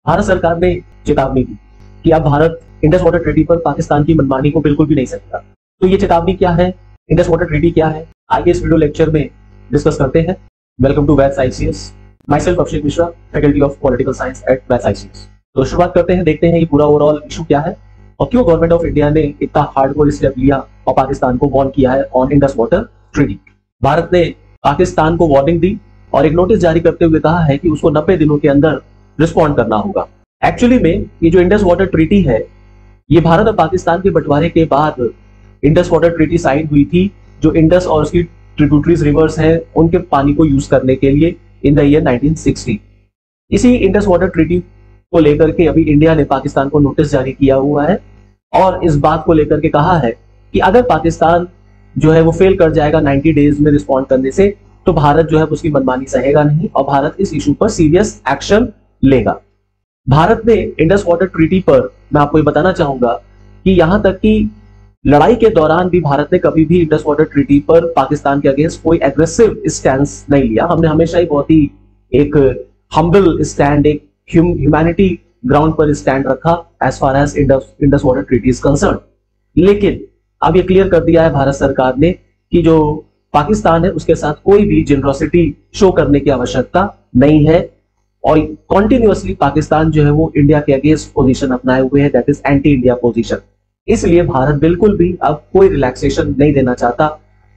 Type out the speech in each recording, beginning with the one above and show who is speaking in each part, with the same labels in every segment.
Speaker 1: भारत सरकार ने चेतावनी दी कि अब भारत इंडस वाटर ट्रीटी पर पाकिस्तान की मनमानी को बिल्कुल भी नहीं सकेगा। तो ये चेतावनी क्या है, इंडस वाटर ट्रीटी क्या है, आगे इस वीडियो लेक्चर में डिस्कस करते हैं। Welcome to Vaid's ICS, myself Abhishek Mishra, faculty of political science at Vaid's ICS. तो शुरुआत करते हैं, देखते हैं ये पूरा ओवरऑल इशू क्या है और क्यों गवर्नमेंट ऑफ इंडिया ने इतना हार्डकोर स्टेप लिया और पाकिस्तान को वार्न किया है on Indus water treaty. Bharat ने पाकिस्तान को वार्निंग दी और एक नोटिस जारी करते हुए कहा है कि उसको 90 दिनों के अंदर रिस्पॉन्ड करना होगा। एक्चुअली में ये जो इंडस वाटर ट्रीटी है, ये भारत और पाकिस्तान के बंटवारे के बाद इंडस वाटर ट्रीटी साइन हुई थी, जो इंडस और उसकी ट्रिब्यूटरीज रिवर्स हैं उनके पानी को यूज करने के लिए इन द ईयर 1960। इसी इंडस वाटर ट्रीटी को लेकर के अभी इंडिया ने पाकिस्तान को नोटिस जारी किया हुआ है और इस बात को लेकर के कहा है कि अगर पाकिस्तान जो है वो फेल कर जाएगा 90 डेज में रिस्पॉन्ड करने से, तो भारत जो है उसकी मनमानी सहेगा नहीं और भारत इस इशू पर सीरियस एक्शन लेगा। भारत ने इंडस वाटर ट्रीटी पर, मैं आपको ये बताना चाहूंगा कि यहां तक कि लड़ाई के दौरान भी भारत ने कभी भी इंडस वाटर ट्रीटी पर पाकिस्तान के अगेंस्ट कोई एग्रेसिव स्टैंड नहीं लिया। हमने हमेशा ही बहुत ही एक हम्बल स्टैंड, एक ह्यूमैनिटी ग्राउंड पर स्टैंड रखा as far as Indus water treaty is concern. लेकिन अब ये क्लियर कर दिया है भारत सरकार ने कि जो पाकिस्तान है उसके साथ कोई भी जेनरोसिटी शो करने की आवश्यकता नहीं है और कॉन्टिन्यूअसली पाकिस्तान जो है वो इंडिया के अगेंस्ट पोजीशन अपनाए हुए है, that is anti India position. इसलिए भारत बिल्कुल भी अब कोई रिलैक्सेशन नहीं देना चाहता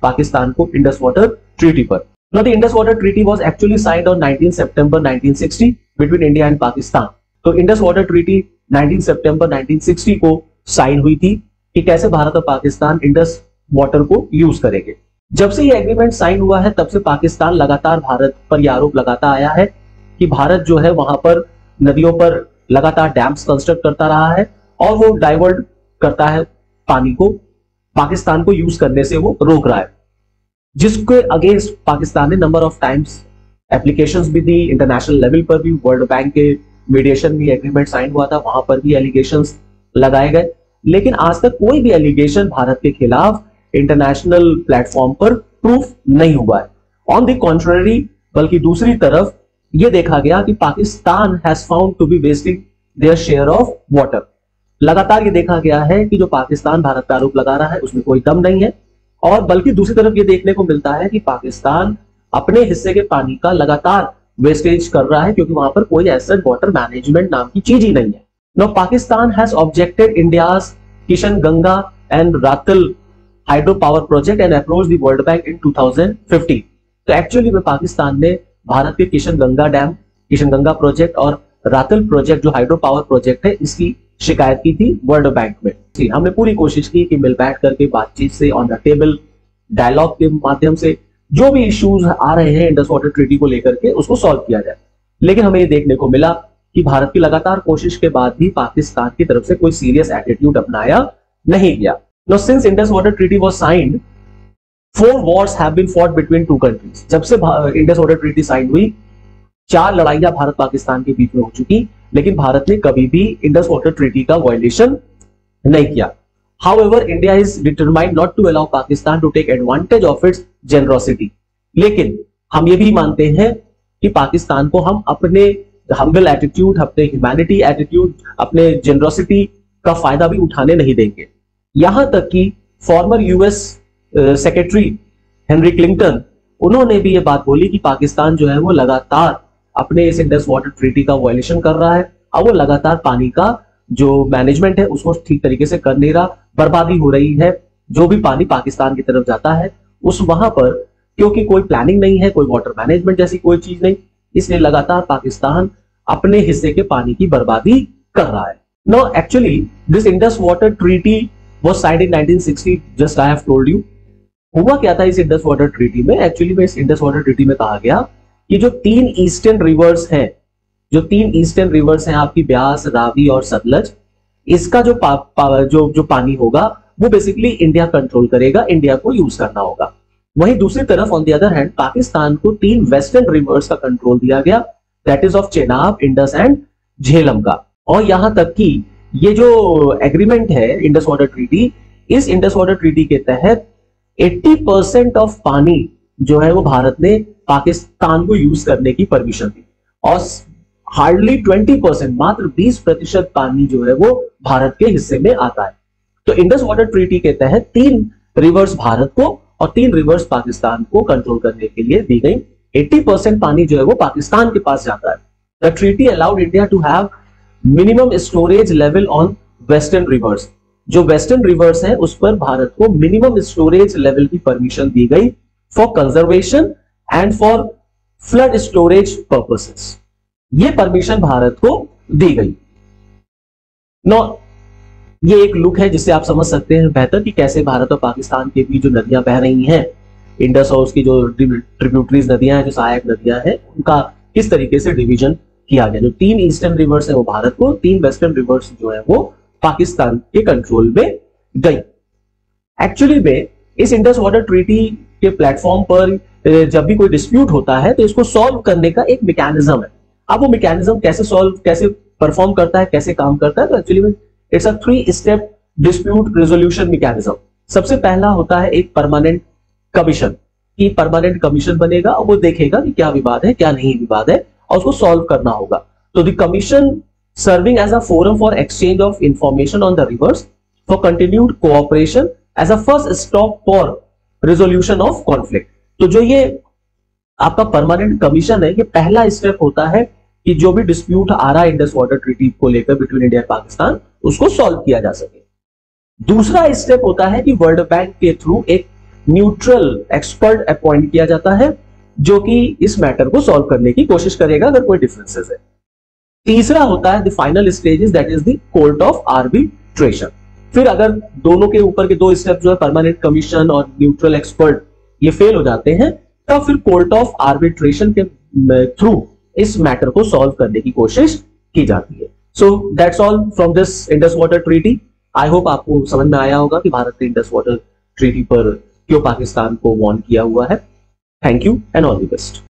Speaker 1: पाकिस्तान को इंडस वाटर ट्रीटी पर। Now the Indus Water Treaty was actually signed on 19 September 1960 between India and Pakistan। तो इंडस वाटर ट्रीटी 19 सितंबर 1960 को साइन हुई थी कि कैसे भारत और पाकिस्तान इंडस वाटर को यूज करेंगे। जब से ये एग्रीमेंट साइन हुआ है तब से पाकिस्तान लगातार भारत पर यह आरोप लगाता आया है कि भारत जो है वहां पर नदियों पर लगातार डैम्स कंस्ट्रक्ट करता रहा है और वो डाइवर्ट करता है पानी को, पाकिस्तान को यूज करने से वो रोक रहा है, जिसके अगेंस्ट पाकिस्तान ने नंबर ऑफ टाइम्स एप्लीकेशंस भी दी, इंटरनेशनल लेवल पर भी, वर्ल्ड बैंक के मीडिएशन भी एग्रीमेंट साइन हुआ था, वहां पर भी एलिगेशंस लगाए गए। लेकिन आज तक कोई भी एलिगेशन भारत के खिलाफ इंटरनेशनल प्लेटफॉर्म पर प्रूफ नहीं हुआ है। ऑन द कॉन्ट्ररी, बल्कि दूसरी तरफ यह देखा गया कि Pakistan has found to be wasting their share of water. लगातार ये देखा गया है कि जो पाकिस्तान भारत पर आरोप लगा रहा है उसमें कोई दम नहीं है और बल्कि दूसरी तरफ ये देखने को मिलता है कि पाकिस्तान अपने हिस्से के पानी का लगातार वेस्टेज कर रहा है, क्योंकि वहां पर कोई ऐसा वाटर मैनेजमेंट नाम की चीज ही नहीं है। Now Pakistan has objected India's Kishan Ganga and Ratle hydro power project and approach the World Bank in 2015। तो एक्चुअली में पाकिस्तान ने भारत के किशन गंगा डैम, किशन गंगा प्रोजेक्ट और रातल प्रोजेक्ट जो हाइड्रो पावर प्रोजेक्ट है, इसकी शिकायत की थी वर्ल्ड बैंक में। हमने पूरी कोशिश की कि मिल बैठ करके बातचीत से, ऑन द टेबल डायलॉग के माध्यम से जो भी इश्यूज आ रहे हैं इंडस वाटर ट्रीटी को लेकर के उसको सॉल्व किया जाए। लेकिन हमें ये देखने को मिला कि भारत की लगातार कोशिश के बाद भी पाकिस्तान की तरफ से कोई सीरियस एटीट्यूड अपनाया नहीं गया। Now since Indus Water Treaty was signed, 4 wars have been fought between two countries। जब से इंडस वाटर ट्रीटी साइन हुई 4 लड़ाइयां भारत पाकिस्तान के बीच में हो चुकी, लेकिन भारत ने कभी भी इंडस वाटर ट्रीटी का वायलेशन नहीं किया। However, India is determined not to allow Pakistan to take advantage of its generosity। लेकिन हम ये भी मानते हैं कि पाकिस्तान को हम अपने हम्बल एटीट्यूड, अपने ह्यूमैनिटी एटीट्यूड, अपने जेनरोसिटी का फायदा भी उठाने नहीं देंगे। यहां तक कि former US secretary Henry Clinton, उन्होंने भी ये बात बोली कि पाकिस्तान जो है वो लगातार अपने इस इंडस वाटर ट्रीटी का वायलेशन कर रहा है और वो लगातार पानी का जो मैनेजमेंट है उसको ठीक तरीके से कर नहीं रहा, बर्बादी हो रही है। जो भी पानी पाकिस्तान की तरफ जाता है उस वहां पर क्योंकि कोई प्लानिंग नहीं है, कोई वाटर मैनेजमेंट जैसी कोई चीज नहीं, इसलिए लगातार पाकिस्तान अपने हिस्से के पानी की बर्बादी कर रहा है। No actually this Indus water treaty was signed in 1960, just I have told you. हुआ क्या था इस इंडस वाटर ट्रीटी में? एक्चुअली में इस इंडस वाटर ट्रीटी में कहा गया कि जो 3 ईस्टर्न रिवर्स हैं, जो 3 ईस्टर्न रिवर्स हैं आपकी ब्यास, रावी और सतलज, इसका जो जो पानी होगा वो बेसिकली इंडिया कंट्रोल करेगा, इंडिया को यूज करना होगा। वहीं दूसरी तरफ on the other hand Pakistan को 3 वेस्टर्न रिवर्स का कंट्रोल दिया गया, that is of Chenab, Indus and Jhelum का। और यहां तक कि ये जो एग्रीमेंट है इंडस वाटर ट्रीटी, इस इंडस वाटर ट्रीटी के तहत 80% ऑफ पानी जो है वो भारत ने पाकिस्तान को यूज करने की परमिशन दी और हार्डली 20%, मात्र 20% पानी जो है वो भारत के हिस्से में आता है। तो इंडस वाटर ट्रीटी के तहत 3 रिवर्स भारत को और 3 रिवर्स पाकिस्तान को कंट्रोल करने के लिए दी गई। 80% पानी जो है वो पाकिस्तान के पास जाता है। The treaty allowed India to have minimum storage level on western rivers. जो वेस्टर्न रिवर्स है उस पर भारत को मिनिमम स्टोरेज लेवल की परमिशन दी गई for conservation and for flood storage purposes. ये परमिशन भारत को दी गई। नो, ये एक लुक है जिससे आप समझ सकते हैं बेहतर कि कैसे भारत और पाकिस्तान के बीच जो नदियां बह रही हैं, इंडस और उसकी जो ट्रिब्यूटरीज नदियां हैं, जो सहायक नदियां हैं, उनका किस तरीके से डिवीजन किया गया। जो 3 ईस्टर्न रिवर्स है वो भारत को, 3 वेस्टर्न रिवर्स जो है वो पाकिस्तान के कंट्रोल में गई। एक्चुअली में इस इंडस वाटर ट्रीटी के प्लेटफॉर्म पर जब भी कोई डिस्प्यूट होता है तो इसको सॉल्व करने का एक मैकेनिज्म है। अब वो मैकेनिज्म कैसे परफॉर्म करता है, कैसे काम करता है, तो एक्चुअली में it's a 3 step dispute resolution mechanism. सबसे पहला होता है एक परमानेंट कमीशन, कि परमानेंट कमीशन बनेगा और वो देखेगा कि क्या विवाद है, क्या नहीं विवाद है, और उसको सॉल्व करना होगा। तो the commission serving as a forum for exchange of information on the rivers for continued cooperation as a first stop for resolution of conflict। तो जो ये आपका परमानेंट कमीशन है, ये पहला स्टेप होता है कि जो भी डिस्प्यूट आ रहा है इंडस वाटर ट्रीटी को लेकर बिटवीन इंडिया और पाकिस्तान, उसको सॉल्व किया जा सके। दूसरा स्टेप होता है कि वर्ल्ड बैंक के थ्रू एक न्यूट्रल एक्सपर्ट अपॉइंट किया जाता है जो कि इस मैटर को सॉल्व करने की कोशिश करेगा अगर कोई डिफरेंसेस है। तीसरा होता है the final stage, that is the court of arbitration. फिर अगर दोनों के ऊपर के 2 स्टेप जो है परमानेंट कमीशन और न्यूट्रल एक्सपर्ट ये फेल हो जाते हैं, तब फिर कोर्ट ऑफ आर्बिट्रेशन के थ्रू इस मैटर को सॉल्व करने की कोशिश की जाती है। So that's all from this Indus water treaty. I hope आपको समझ में आया होगा कि भारत ने इंडस वाटर ट्रीटी पर क्यों पाकिस्तान को वार्न किया हुआ है। Thank you and all the best.